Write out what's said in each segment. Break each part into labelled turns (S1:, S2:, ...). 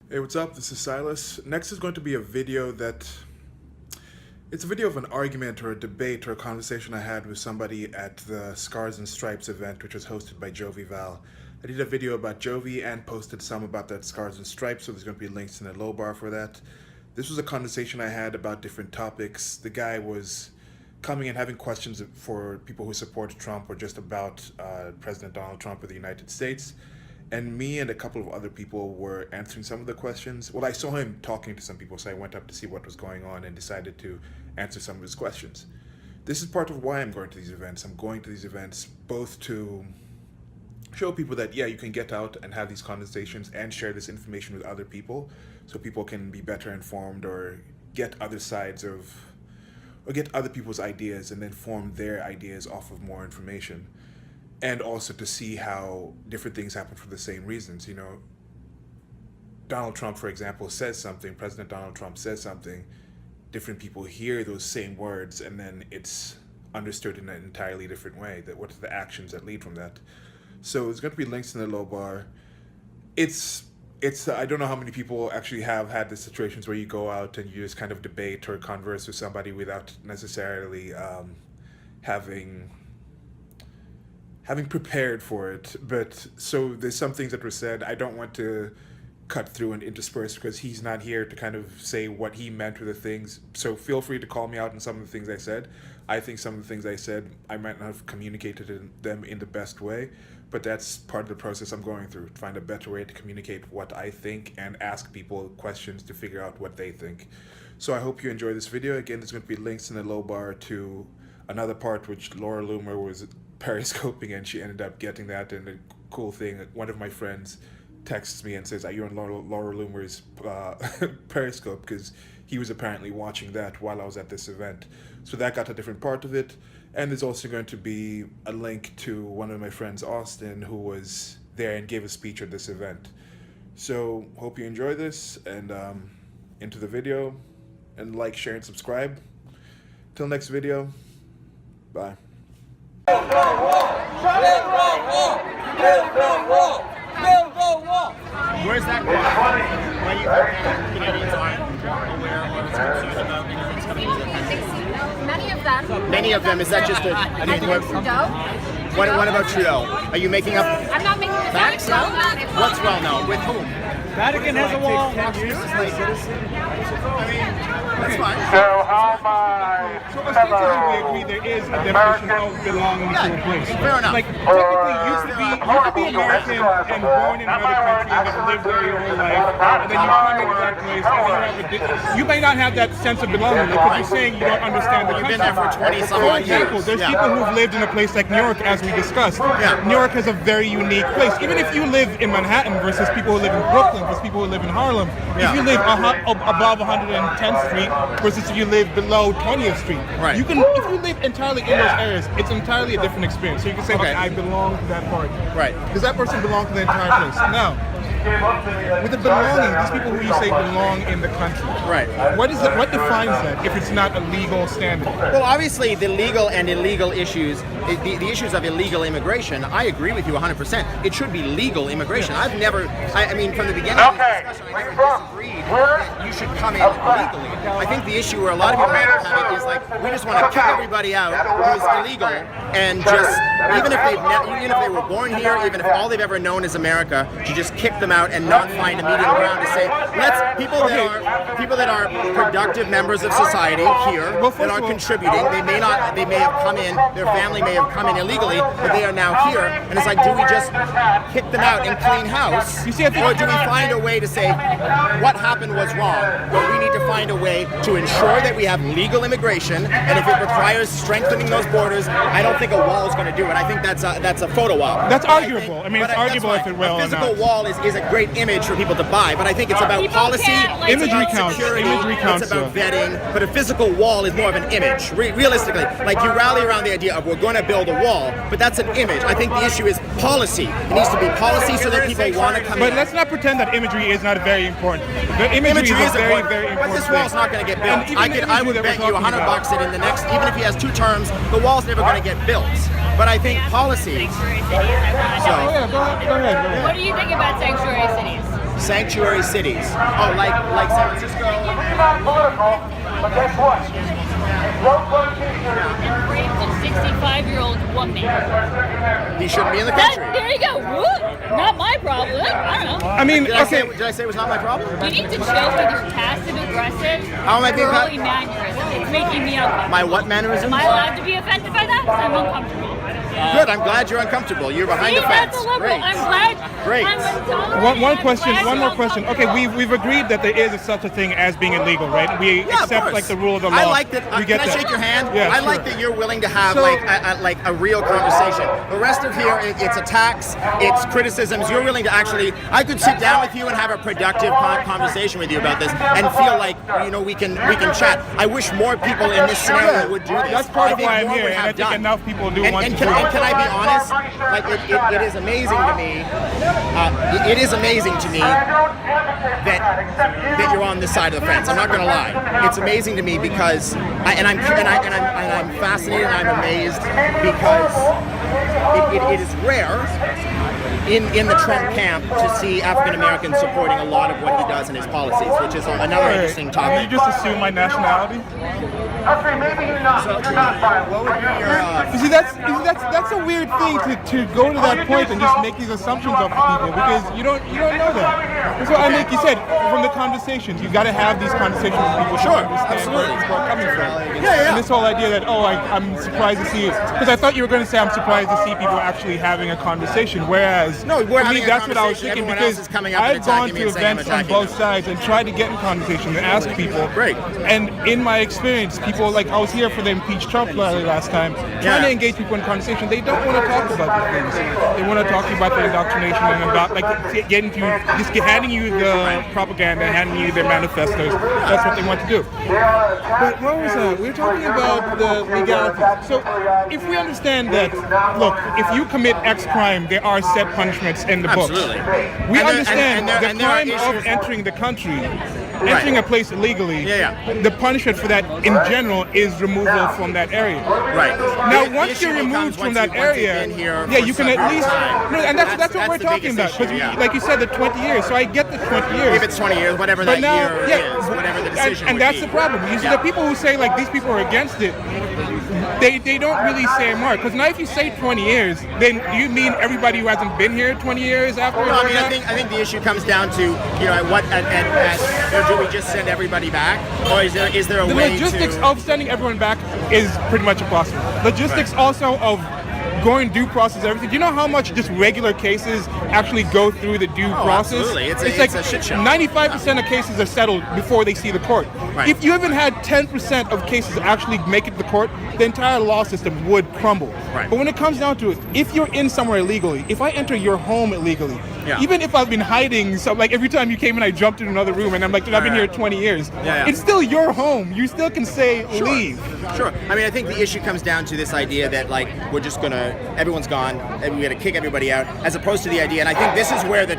S1: Hey, what's up? This is Silas. Next is going to be a video it's a video of an argument or a debate or a conversation I had with somebody at the Scars and Stripes event, which was hosted by Jovi Val. I did a video about Jovi and posted some about that Scars and Stripes, so there's going to be links in the low bar for that. This was a conversation I had about different topics. The guy was coming and having questions for people who support Trump or just about President Donald Trump of the United States. And me and a couple of other people were answering some of the questions. Well, I saw him talking to some people, so I went up to see what was going on and decided to answer some of his questions. This is part of why I'm going to these events. I'm going to these events both to show people that, yeah, you can get out and have these conversations and share this information with other people so people can be better informed or get other sides of, or get other people's ideas and then form their ideas off of more information. And also to see how different things happen for the same reasons. You know, Donald Trump, for example, says something, President Donald Trump says something, different people hear those same words and then it's understood in an entirely different way. That what are the actions that lead from that? So there's going to be links in the low bar. It's I don't know how many people actually have had the situations where you go out and you just kind of debate or converse with somebody without necessarily having prepared for it. But so there's some things that were said. I don't want to cut through and intersperse because he's not here to kind of say what he meant with the things. So feel free to call me out on some of the things I said. I think some of the things I said, I might not have communicated them in the best way, but that's part of the process I'm going through, to find a better way to communicate what I think and ask people questions to figure out what they think. So I hope you enjoy this video. Again, there's going to be links in the low bar to another part which Laura Loomer was periscoping and she ended up getting that. And the cool thing, one of my friends texts me and says, are you on Laura Loomer's periscope? Because he was apparently watching that while I was at this event. So that got a different part of it. And there's also going to be a link to one of my friends, Austin, who was there and gave a speech at this event. So hope you enjoy this and into the video, and like, share, and subscribe. Till next video, bye.
S2: Where's that going? Why do you think Canadians aren't aware or concerned about immigrants coming into the country? Many of them, is that just a... I mean, what about Trudeau? Are you making up...
S3: I'm not making this
S2: facts
S3: up.
S2: now? What's well known? With whom?
S4: Vatican has a wall.
S2: That's fine.
S4: So ostensibly we agree there is a definition of belonging to a place.
S2: Fair enough.
S4: Like technically you could be American and born in another country and have lived there your whole life, and then you come into that place and then you may not have that sense of belonging because you're saying you don't understand the country.
S2: You've been there for 20-some
S4: For
S2: odd
S4: example,
S2: years.
S4: there's people who've lived in a place like New York, as we discussed.
S2: Yeah.
S4: New York is a very unique place. Even if you live in Manhattan versus people who live in Brooklyn versus people who live in Harlem, if you live above 110th Street versus if you live below 20th Street,
S2: right.
S4: if you live entirely in those areas, it's entirely a different experience. So you can say, okay, I belong to that part.
S2: Right.
S4: Does that person belong to the entire place? No. With the belonging, these people who you say belong in the country.
S2: Right.
S4: What defines that if it's not a legal standing?
S2: Well, obviously, the legal and illegal issues, the issues of illegal immigration, I agree with you 100%. It should be legal immigration. I mean, from the beginning of this discussion, I never disagreed that you should come in legally. I think the issue where a lot of people have it is like, we just want to kick everybody out who is illegal and just, even if they were born here, even if all they've ever known is America, you just kick them out and not find a medium ground to say, people that are productive members of society here, that are contributing, they may have come in, their family may have come in illegally, but they are now here, and it's like, do we just kick them out and clean house, or do we find a way to say, what happened was wrong, but we need to find a way to ensure that we have legal immigration, and if it requires strengthening those borders, I don't think a wall is going to do it. I think that's a photo op.
S4: That's arguable. It's arguable if it will.
S2: A physical wall is a great image for people to buy, but I think it's about policy,
S4: imagery counts.
S2: security,
S4: Imagery counts,
S2: it's about vetting, but a physical wall is more of an image. Realistically, like you rally around the idea of we're going to build a wall, but that's an image. I think the issue is policy. It needs to be policy so that people want to come in.
S4: But let's not pretend that imagery is not very important. The imagery is a very, very important.
S2: But this wall's not going to get built. I would bet you $100 that in the next, even if he has 2 terms, the wall's never going to get built. But I think policy.
S4: Go ahead.
S3: What do you think about sanctuary cities?
S2: sanctuary cities. Oh, like San Francisco.
S3: You're not political, but guess what?
S5: And raped a 65-year-old woman.
S2: He shouldn't be in the country.
S5: There you go. Whoop. Not my problem. I don't know.
S4: I mean,
S2: Did I say it was not my problem?
S5: You need to choke with your passive aggressive
S2: How am I being
S5: girly mannerism. It's making me uncomfortable.
S2: My what mannerism?
S5: Am I allowed to be offended by that? 'Cause I'm uncomfortable.
S2: Good. I'm glad you're uncomfortable. You're behind
S5: See,
S2: the fence.
S5: that's a liberal.
S2: Great.
S5: I'm glad.
S2: Great.
S5: I'm intolerant.
S4: One
S5: I'm
S4: question.
S5: glad
S4: One
S5: you're
S4: more question. Okay,
S5: uncomfortable.
S4: we've agreed that there is such a thing as being illegal, right? We
S2: Yeah, of
S4: accept
S2: course.
S4: like the rule of the law.
S2: I like that.
S4: We get
S2: Can I
S4: that.
S2: shake your hand?
S4: Yeah,
S2: I
S4: sure.
S2: like that you're willing to have
S4: So-
S2: like a real conversation. The rest of here, it's attacks, it's criticisms. You're willing to actually. I could sit down with you and have a productive conversation with you about this, and feel like we can chat. I wish more people in this scenario would do this.
S4: That's part
S2: I
S4: of
S2: think
S4: why I'm
S2: more
S4: here,
S2: would
S4: and I
S2: have
S4: think
S2: done.
S4: enough people do
S2: And
S4: want
S2: can
S4: to.
S2: I be honest? Like it is amazing to me. It is amazing to me that you're on this side of the fence. I'm not going to lie. It's amazing to me because I'm fascinated and I'm amazed because it is rare in the Trump camp to see African Americans supporting a lot of what he does in his policies, which is another interesting
S4: Did
S2: topic.
S4: you just assume my nationality?
S3: Okay, maybe you're not. You're not violent.
S2: What would be your
S4: You see, that's a weird thing to go to that point and just make these assumptions of people because you don't know that. That's what like you said from the conversations. You got to have these conversations with people.
S2: Sure,
S4: to understand
S2: absolutely.
S4: where people are coming from.
S2: Yeah.
S4: And this whole idea that I'm surprised to see it because I thought you were going to say I'm surprised to see people actually having a conversation, whereas
S2: No, we're
S4: for me
S2: having a
S4: that's what I was
S2: conversation.
S4: thinking
S2: Everyone else
S4: because
S2: is coming up and
S4: I've gone
S2: attacking me
S4: to
S2: and saying I'm
S4: events on
S2: attacking
S4: both
S2: them.
S4: sides and tried to get in conversation and ask people.
S2: Great.
S4: And in my experience, people like I was here for the impeach Trump rally last time, trying to engage people in conversation. They don't want to talk about the things. They want to talk about the indoctrination and about like handing you the propaganda, handing you their manifestos. That's what they want to do. But what was that? We were talking about the legality. So if we understand that, look, if you commit X crime, there are set punishments in the books.
S2: Absolutely.
S4: We
S2: And there-
S4: understand
S2: and there are
S4: the crime of
S2: issues-
S4: entering the country. Entering a place illegally, the punishment for that in general is removal from that area.
S2: Right.
S4: Now,
S2: The
S4: once
S2: issue
S4: you're removed
S2: becomes
S4: from
S2: once
S4: that
S2: you've been
S4: area,
S2: here
S4: yeah,
S2: for
S4: you can
S2: some
S4: at least,
S2: time.
S4: no, and that's what we're
S2: the
S4: talking
S2: biggest
S4: about.
S2: issue,
S4: Because,
S2: yeah.
S4: like you said, the 20 years. So I get the 20 years.
S2: If it's 20 years, whatever
S4: But
S2: that
S4: now,
S2: year
S4: yeah,
S2: is, whatever the decision
S4: and
S2: would
S4: that's
S2: be.
S4: the problem. You see, the people who say like these people are against it, they don't really say more. Because now, if you say 20 years, then do you mean everybody who hasn't been here 20 years after?
S2: No, I mean, I think the issue comes down to do we just send everybody back, or is there a
S4: the
S2: way
S4: logistics
S2: to?
S4: of sending everyone back is pretty much impossible. Logistics also of going due process, everything. Do you know how much just regular cases actually go through the due process?
S2: Absolutely. It's
S4: like
S2: a shit show.
S4: 95% of cases are settled before they see the court.
S2: Right.
S4: If you even had 10% of cases actually make it to the court, the entire law system would crumble.
S2: Right.
S4: But when it comes down to it, if you're in somewhere illegally, if I enter your home illegally, even if I've been hiding, so like every time you came in, I jumped in another room, and I'm like, dude, I've been here 20 years.
S2: Yeah.
S4: It's still your home. You still can say leave.
S2: Sure. I mean, I think the issue comes down to this idea that like everyone's gone, and we got to kick everybody out, as opposed to the idea. And I think this is where the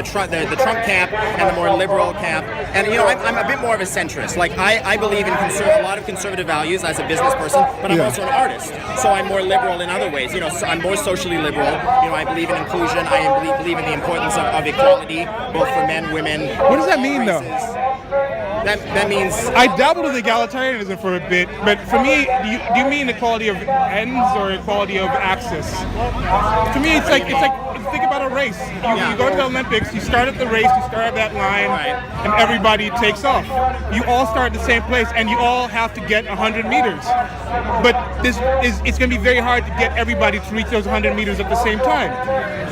S2: Trump camp and the more liberal camp, and I'm a bit more of a centrist. Like I believe in a lot of conservative values as a business person, but I'm also an artist, so I'm more liberal in other ways. So I'm more socially liberal. I believe in inclusion. I believe in the importance of equality, both for men, women.
S4: What does that mean, though?
S2: That means
S4: I dabbled with egalitarianism for a bit, but for me, do you mean equality of ends or equality of access? To me, it's like think about a race. You go to the Olympics, you start at the race, you start at that line, and everybody takes off. You all start at the same place, and you all have to get 100 meters. But it's going to be very hard to get everybody to reach those 100 meters at the same time.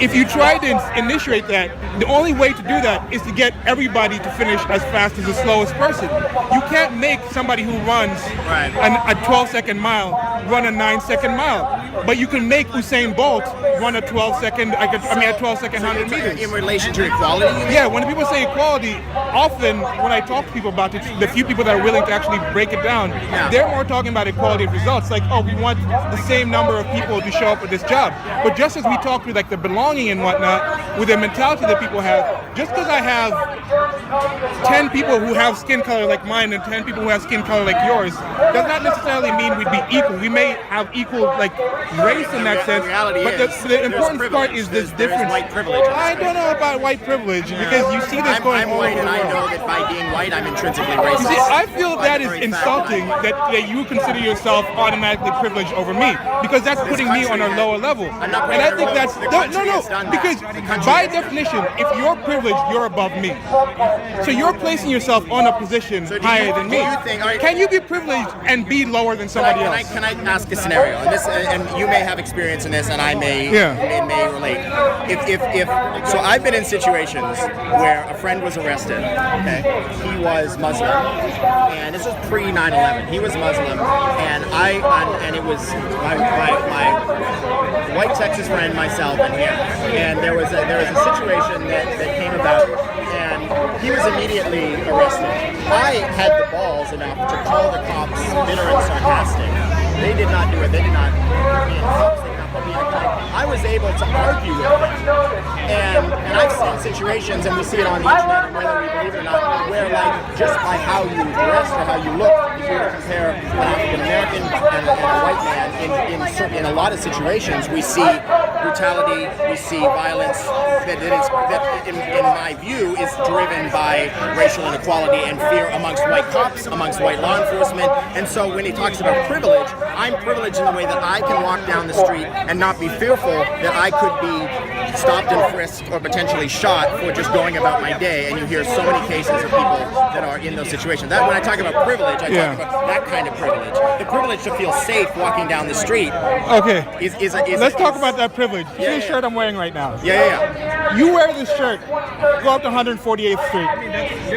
S4: If you try to initiate that, the only way to do that is to get everybody to finish as fast as the slowest person. You can't make somebody who runs a 12-second mile run a 9-second mile, but you can make Usain Bolt run a 12-second 100 meters.
S2: In relation to equality?
S4: Yeah, when people say equality, often when I talk to people about it, the few people that are willing to actually break it down, they're more talking about equality of results. Like, we want the same number of people to show up at this job. But just as we talk through like the belonging and whatnot, with the mentality that people have, just because I have 10 people who have skin color like mine and 10 people who have skin color like yours does not necessarily mean we'd be equal. We may have equal like race in that sense, but the important part is this difference.
S2: White privilege.
S4: I don't know about white privilege because you see this going
S2: I'm
S4: all
S2: white,
S4: over
S2: and
S4: the
S2: I
S4: world.
S2: know that by being white, I'm intrinsically racist.
S4: You see, I feel that is insulting that you consider yourself automatically privileged over me because that's putting me on a lower level. And I think that's no, because by definition, if you're privileged, you're above me. So you're placing yourself on a position higher than me. Can you be privileged and be lower than somebody else?
S2: Can I ask a scenario? And you may have experience in this, and I may relate. So I've been in situations where a friend was arrested. Okay, he was Muslim, and this was pre 9/11. He was Muslim, and it was my white Texas friend, myself, and him. And there was a situation that came about, and he was immediately arrested. I had the balls enough to call the cops bitter and sarcastic. They did not do it. They did not put me in cuffs. They did not put me in a cuff. I was able to argue with them. And I've seen situations, and we see it on the internet, and whether we believe it or not, where like just by how you dress or how you look, if you were to compare an African American and a white man, in a lot of situations, we see brutality, we see violence that in my view is driven by racial inequality and fear amongst white cops, amongst white law enforcement. And so when he talks about privilege, I'm privileged in the way that I can walk down the street and not be fearful that I could be stopped and frisked or potentially shot for just going about my day. And you hear so many cases of people that are in those situations. That when I talk about privilege, I talk about that kind of privilege. The privilege to feel safe walking down the street.
S4: Okay. Let's talk about that privilege. You see the shirt I'm wearing right now?
S2: Yeah.
S4: You wear this shirt, go up to 148th Street,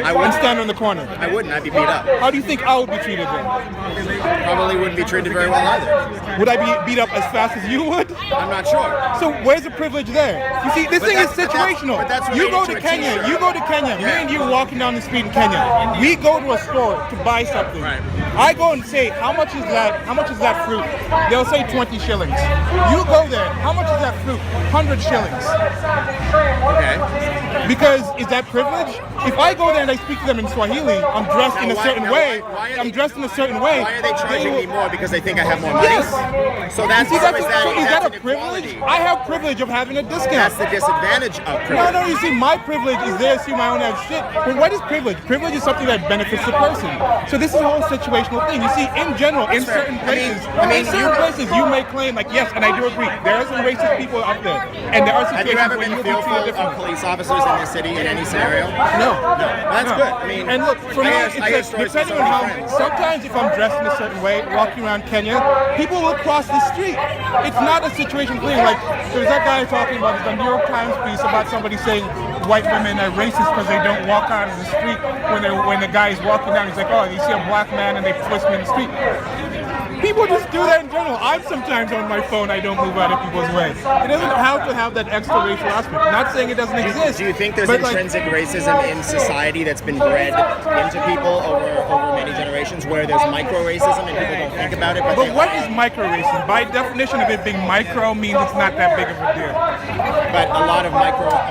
S4: and stand on the corner.
S2: I wouldn't. I'd be beat up.
S4: How do you think I would be treated then?
S2: Probably wouldn't be treated very well either.
S4: Would I be beat up as fast as you would?
S2: I'm not sure.
S4: So where's the privilege there? You see, this thing is situational. You go to Kenya. Me and you walking down the street in Kenya. We go to a store to buy something.
S2: Right.
S4: I go and say, how much is that? How much is that fruit? They'll say 20 shillings. You go there. How much is that fruit? 100 shillings.
S2: Okay.
S4: Because is that privilege? If I go there and I speak to them in Swahili, I'm dressed in a certain way. Why are
S2: they charging me more because they think I have more money?
S4: Yes.
S2: So that's
S4: is that a
S2: privilege?
S4: privilege? I have privilege of having a discount.
S2: That's the disadvantage of privilege.
S4: No, you see, my privilege is there, see, I don't have shit. But what is privilege? Privilege is something that benefits the person. So this is a whole situational thing. You see, in general, in certain places, you may claim, like, yes, and I do agree, there are some racist people out there. And there are situations
S2: have you ever
S4: where
S2: been
S4: you will be treated
S2: fearful
S4: differently.
S2: of police officers in this city in any scenario?
S4: No.
S2: That's good. I mean,
S4: and look, for me,
S2: I hear
S4: it's
S2: stories
S4: depending
S2: from
S4: on how.
S2: some friends.
S4: Sometimes, if I'm dressed in a certain way, walking around Kenya, people will cross the street. It's not a situation thing. Like there's that guy talking about the New York Times piece about somebody saying white women are racist because they don't walk out of the street when the guy is walking down. He's like, oh, you see a black man and they twist me in the street. People just do that in general. I'm sometimes on my phone, I don't move out of people's way. It doesn't have to have that extra racial aspect. Not saying it doesn't exist.
S2: Do you think there's intrinsic racism in society that's been bred into people over many generations where there's micro-racism and people don't think about it?
S4: But what is micro-racism? By definition of it being micro means it's not that big of a deal.
S2: But a lot of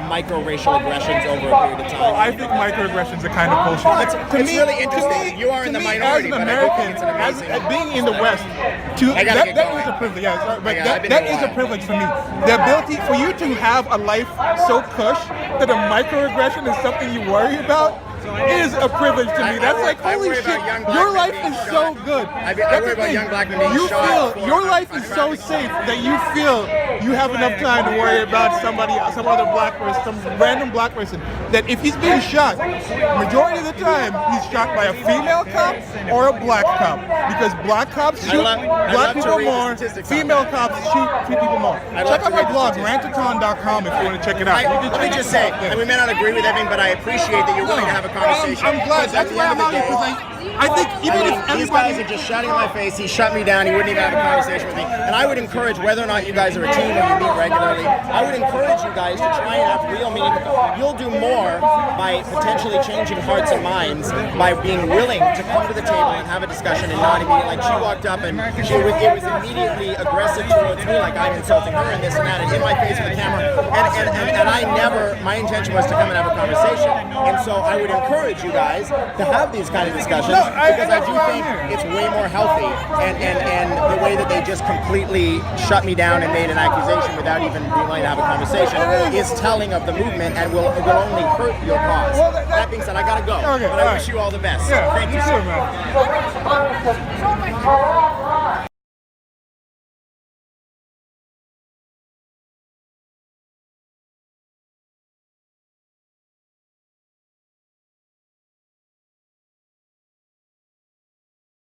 S2: micro-racial aggressions over a period of time.
S4: I think microaggressions are kind of bullshit.
S2: It's really interesting. You are in the minority,
S4: as an American, as being in the West, that is a privilege. Yeah, but that is a privilege for me. The ability for you to have a life so cush that a microaggression is something you worry about is a privilege to me. That's like, holy shit, your life is so good.
S2: I worry about young black men being shot.
S4: Your life is so safe that you feel you have enough time to worry about some other black person, some random black person, that if he's being shot, majority of the time, he's shot by a female cop or a black cop. Because black cops shoot black people more, female cops treat people more. Check out my blog, rantathon.com, if you want to check it out.
S2: Let me just say, and we may not agree with everything, but I appreciate that you're willing to have a conversation.
S4: I'm glad. That's why I'm out here, because
S6: I think even if
S2: These guys
S6: everybody.
S2: are just shouting in my face. He shut me down. He wouldn't even have a conversation with me. And I would encourage, whether or not you guys are a team or you meet regularly, I would encourage you guys to try and have real meaningful. You'll do more by potentially changing hearts and minds by being willing to come to the table and have a discussion and not immediately, like she walked up and it was immediately aggressive towards me, like I'm insulting her and this and that, and in my face with the camera. And I never, my intention was to come and have a conversation. And so I would encourage you guys to have these kind of discussions because I do think it's way more healthy. And the way that they just completely shut me down and made an accusation without even being willing to have a conversation is telling of the movement and will only hurt your cause. That being said, I gotta go.
S4: Okay,
S2: But I wish you all the best.
S4: Yeah,
S2: Thank you
S4: too,
S2: so
S4: man.
S2: much.